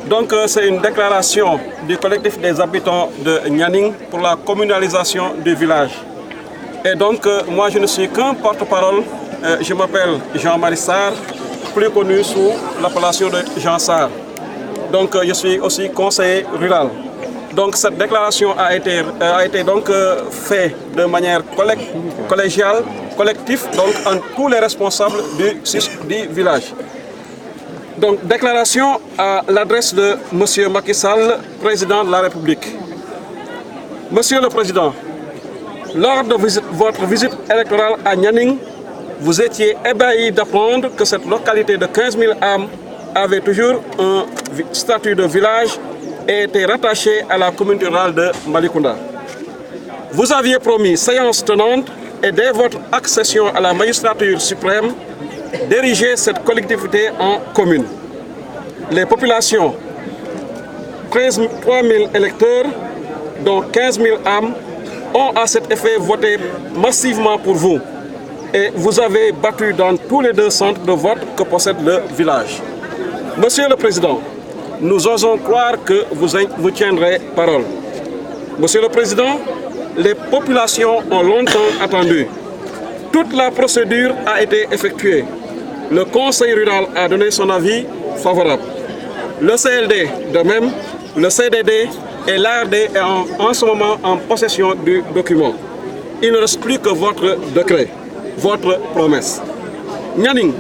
Donc c'est une déclaration du collectif des habitants de Nianing pour la communalisation du village. Et donc moi je ne suis qu'un porte-parole, je m'appelle Jean-Marie Sarr, plus connu sous l'appellation de Jean Sarr. Donc je suis aussi conseiller rural. Donc cette déclaration a été donc faite de manière collégiale, collective, donc en tous les responsables du village. Donc déclaration à l'adresse de M. Macky Sall, président de la République. Monsieur le Président, lors de votre visite électorale à Nianing, vous étiez ébahi d'apprendre que cette localité de 15 000 âmes avait toujours un statut de village et était rattachée à la communauté rurale de Malicounda. Vous aviez promis, séance tenante, et dès votre accession à la magistrature suprême, d'ériger cette collectivité en commune. Les populations, 3 000 électeurs, dont 15 000 âmes, ont à cet effet voté massivement pour vous. Et vous avez battu dans tous les 2 centres de vote que possède le village. Monsieur le Président, nous osons croire que vous tiendrez parole. Monsieur le Président, les populations ont longtemps attendu. Toute la procédure a été effectuée. Le Conseil rural a donné son avis favorable. Le CLD de même, le CDD et l'ARD est en ce moment en possession du document. Il ne reste plus que votre décret, votre promesse. Nianing,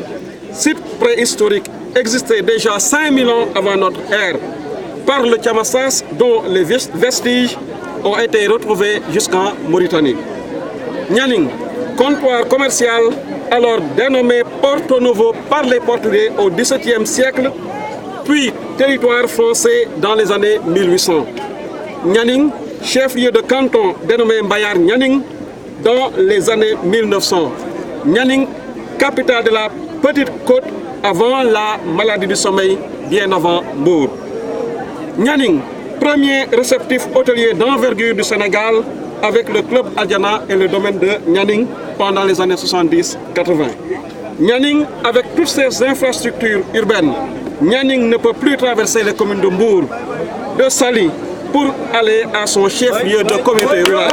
site préhistorique, existait déjà 5000 ans avant notre ère par le Tchamassas, dont les vestiges ont été retrouvés jusqu'en Mauritanie. Nianing, comptoir commercial alors dénommé Porto Novo par les Portugais au XVIIe siècle, puis territoire français dans les années 1800. Nianing, chef-lieu de canton dénommé Mbayar Nianing dans les années 1900. Nianing, capitale de la Petite Côte avant la maladie du sommeil, bien avant Mbour. Nianing, premier réceptif hôtelier d'envergure du Sénégal avec le club Adiana et le domaine de Nianing pendant les années 70-80. Nianing, avec toutes ses infrastructures urbaines, Nianing ne peut plus traverser les communes de Mbour, de Saly, pour aller à son chef-lieu de communauté rurale.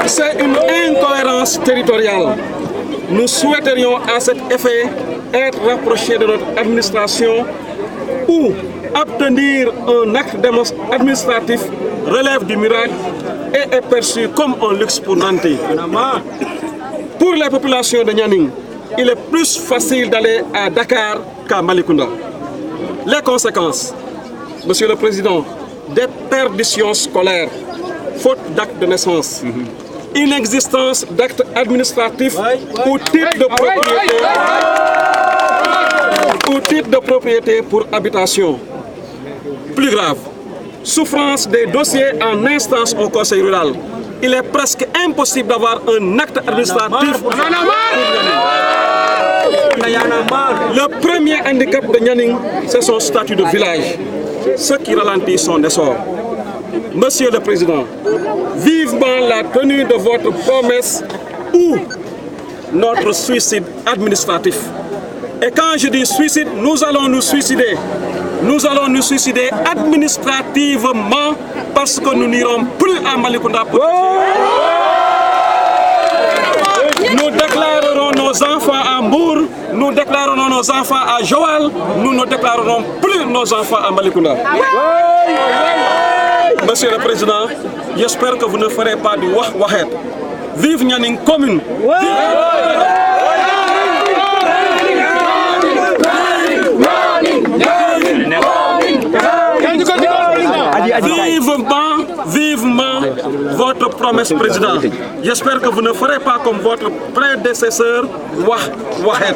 C'est une incohérence territoriale. Nous souhaiterions à cet effet être rapprochés de notre administration ou obtenir un acte administratif relève du miracle et est perçu comme un luxe pour Nantes. Pour les populations de Nianing, il est plus facile d'aller à Dakar qu'à Malicounda. Les conséquences, Monsieur le Président, des perditions scolaires, faute d'acte de naissance, inexistence d'actes administratifs ou titre de propriété pour habitation. Plus grave, souffrance des dossiers en instance au Conseil rural. Il est presque impossible d'avoir un acte administratif. Le premier handicap de Nianing, c'est son statut de village, ce qui ralentit son essor. Monsieur le Président, vivement la tenue de votre promesse ou notre suicide administratif. Et quand je dis suicide, nous allons nous suicider. Nous allons nous suicider administrativement parce que nous n'irons plus à Malicounda. Nous déclarerons nos enfants à Mbour, nous déclarerons nos enfants à Joal, nous ne déclarerons plus nos enfants à Malicounda. Monsieur le Président, j'espère que vous ne ferez pas du wah-wahet. Vive Nianing commune. Vivement votre promesse, Président. J'espère que vous ne ferez pas comme votre prédécesseur, wah-wahet.